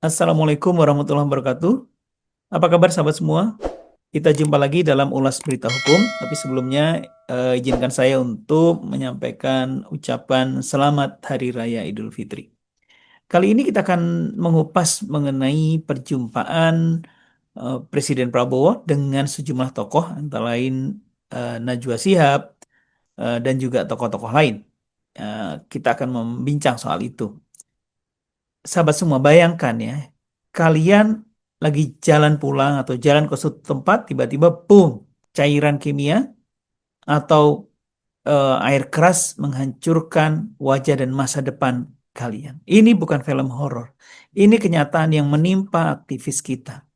Assalamualaikum warahmatullahi wabarakatuh. Apa kabar sahabat semua? Kita jumpa lagi dalam ulas berita hukum. Tapi sebelumnya izinkan saya untuk menyampaikan ucapan selamat Hari Raya Idul Fitri. Kali ini kita akan mengupas mengenai perjumpaan Presiden Prabowo dengan sejumlah tokoh, antara lain Najwa Shihab dan juga tokoh-tokoh lain. Kita akan membincang soal itu. Sahabat semua, bayangkan ya, kalian lagi jalan pulang atau jalan ke suatu tempat, tiba-tiba boom, cairan kimia atau air keras menghancurkan wajah dan masa depan kalian. Ini bukan film horor. Ini kenyataan yang menimpa aktivis kita.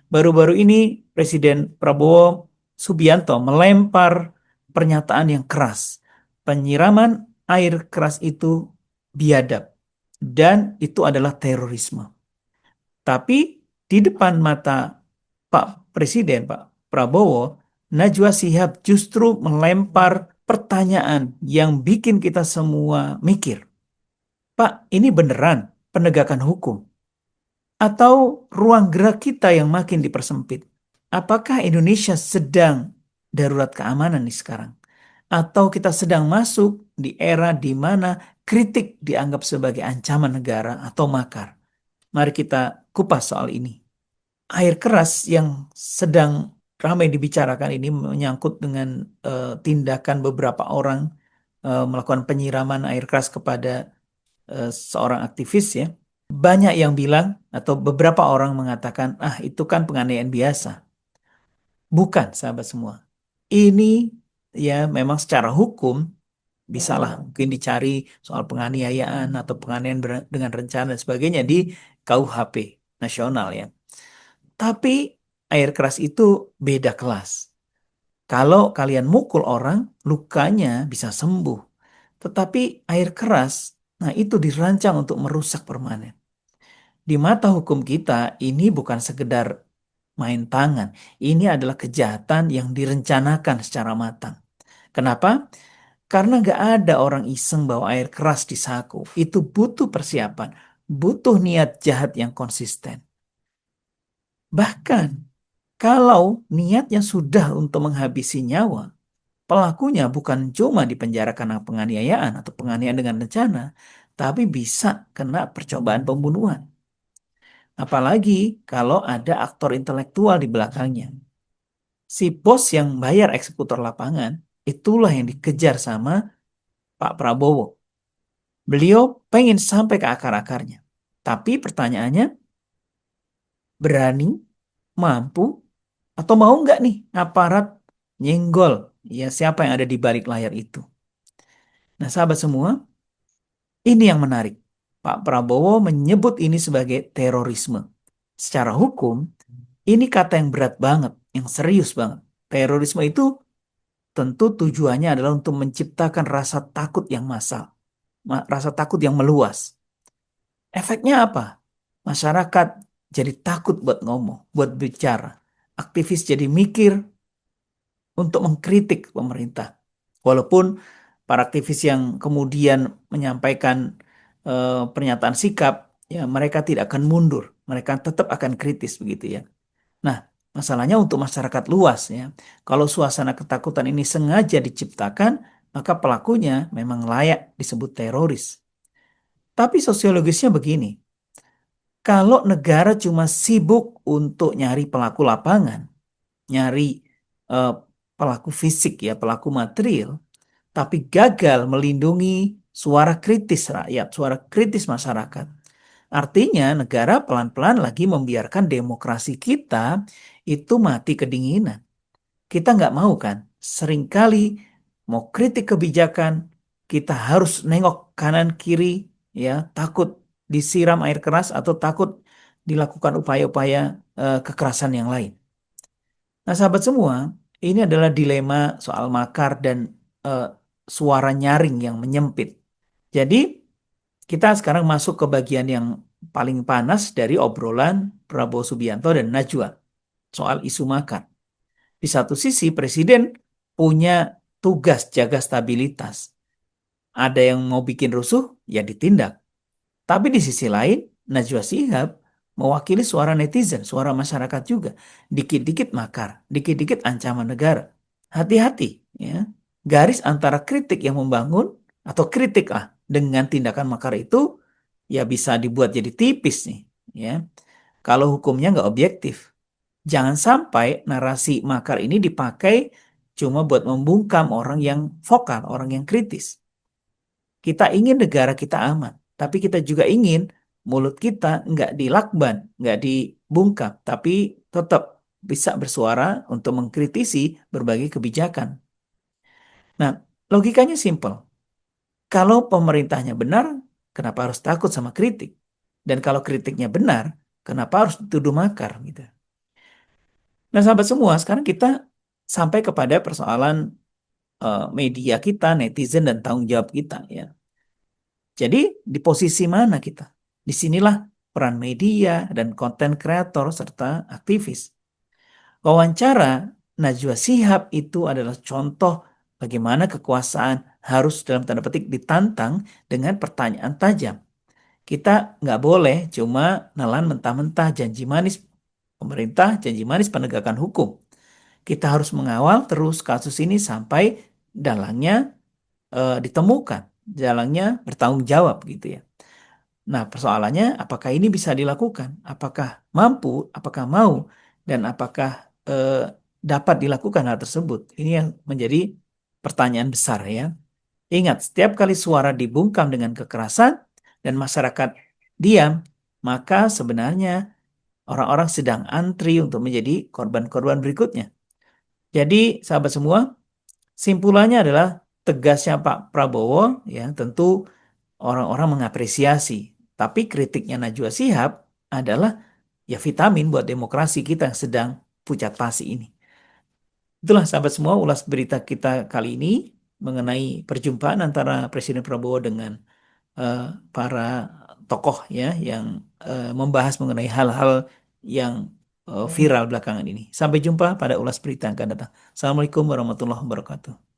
Baru-baru ini Presiden Prabowo Subianto melempar pernyataan yang keras. Penyiraman air keras itu biadab dan itu adalah terorisme. Tapi di depan mata Pak Presiden, Pak Prabowo, Najwa Shihab justru melempar pertanyaan yang bikin kita semua mikir. Pak, ini beneran penegakan hukum? Atau ruang gerak kita yang makin dipersempit? Apakah Indonesia sedang darurat keamanan nih sekarang? Atau kita sedang masuk di era di mana kritik dianggap sebagai ancaman negara atau makar? Mari kita kupas soal ini. Air keras yang sedang ramai dibicarakan ini menyangkut dengan tindakan beberapa orang melakukan penyiraman air keras kepada seorang aktivis ya. Banyak yang bilang atau beberapa orang mengatakan, ah itu kan penganiayaan biasa. Bukan, sahabat semua. Ini ya memang secara hukum bisalah mungkin dicari soal penganiayaan atau penganiayaan dengan rencana dan sebagainya di KUHP nasional ya. Tapi air keras itu beda kelas. Kalau kalian mukul orang, lukanya bisa sembuh. Tetapi air keras, nah itu dirancang untuk merusak permanen. Di mata hukum kita, ini bukan sekedar main tangan. Ini adalah kejahatan yang direncanakan secara matang. Kenapa? Karena nggak ada orang iseng bawa air keras di saku. Itu butuh persiapan, butuh niat jahat yang konsisten. Bahkan kalau niatnya sudah untuk menghabisi nyawa, pelakunya bukan cuma dipenjara karena penganiayaan atau penganiayaan dengan rencana, tapi bisa kena percobaan pembunuhan. Apalagi kalau ada aktor intelektual di belakangnya. Si bos yang bayar eksekutor lapangan, itulah yang dikejar sama Pak Prabowo. Beliau pengen sampai ke akar-akarnya. Tapi pertanyaannya, berani, mampu, atau mau nggak nih aparat nyenggol ya siapa yang ada di balik layar itu. Nah sahabat semua, ini yang menarik. Pak Prabowo menyebut ini sebagai terorisme. Secara hukum, ini kata yang berat banget, yang serius banget. Terorisme itu tentu tujuannya adalah untuk menciptakan rasa takut yang massal, rasa takut yang meluas. Efeknya apa? Masyarakat jadi takut buat ngomong, buat bicara. Aktivis jadi mikir untuk mengkritik pemerintah. Walaupun para aktivis yang kemudian menyampaikan pernyataan sikap, ya mereka tidak akan mundur, mereka tetap akan kritis begitu ya. Nah, masalahnya untuk masyarakat luas ya, kalau suasana ketakutan ini sengaja diciptakan, maka pelakunya memang layak disebut teroris. Tapi sosiologisnya begini, kalau negara cuma sibuk untuk nyari pelaku lapangan, nyari eh, pelaku fisik ya, pelaku material, tapi gagal melindungi suara kritis rakyat, suara kritis masyarakat. Artinya negara pelan-pelan lagi membiarkan demokrasi kita itu mati kedinginan. Kita nggak mau kan, seringkali mau kritik kebijakan, kita harus nengok kanan kiri, ya takut disiram air keras atau takut dilakukan upaya-upaya kekerasan yang lain. Nah, sahabat semua, ini adalah dilema soal makar dan eh, suara nyaring yang menyempit. Jadi, kita sekarang masuk ke bagian yang paling panas dari obrolan Prabowo Subianto dan Najwa soal isu makar. Di satu sisi, Presiden punya tugas jaga stabilitas. Ada yang mau bikin rusuh, ya ditindak. Tapi di sisi lain, Najwa Shihab mewakili suara netizen, suara masyarakat juga. Dikit-dikit makar, dikit-dikit ancaman negara. Hati-hati, ya. Garis antara kritik yang membangun atau kritik lah dengan tindakan makar itu ya bisa dibuat jadi tipis nih, ya. Kalau hukumnya nggak objektif. Jangan sampai narasi makar ini dipakai cuma buat membungkam orang yang vokal, orang yang kritis. Kita ingin negara kita aman, tapi kita juga ingin mulut kita nggak dilakban, nggak dibungkam, tapi tetap bisa bersuara untuk mengkritisi berbagai kebijakan. Nah, logikanya simpel. Kalau pemerintahnya benar, kenapa harus takut sama kritik? Dan kalau kritiknya benar, kenapa harus dituduh makar gitu? Nah, sahabat semua, sekarang kita sampai kepada persoalan media kita, netizen, dan tanggung jawab kita ya. Jadi di posisi mana kita? Disinilah peran media dan konten kreator serta aktivis. Wawancara Najwa Shihab itu adalah contoh bagaimana kekuasaan harus dalam tanda petik ditantang dengan pertanyaan tajam. Kita nggak boleh cuma nelan mentah-mentah janji manis pemerintah, janji manis penegakan hukum. Kita harus mengawal terus kasus ini sampai dalangnya ditemukan, dalangnya bertanggung jawab gitu ya. Nah, persoalannya apakah ini bisa dilakukan? Apakah mampu, apakah mau, dan apakah dapat dilakukan hal tersebut? Ini yang menjadi pertanyaan besar ya. Ingat, setiap kali suara dibungkam dengan kekerasan dan masyarakat diam, maka sebenarnya orang-orang sedang antri untuk menjadi korban-korban berikutnya. Jadi, sahabat semua, simpulannya adalah tegasnya Pak Prabowo ya tentu orang-orang mengapresiasi. Tapi kritiknya Najwa Shihab adalah ya vitamin buat demokrasi kita yang sedang pucat pasi ini. Itulah sahabat semua ulas berita kita kali ini mengenai perjumpaan antara Presiden Prabowo dengan eh, para tokoh ya yang membahas mengenai hal-hal yang viral belakangan ini. Sampai jumpa pada ulas berita yang akan datang. Assalamualaikum warahmatullahi wabarakatuh.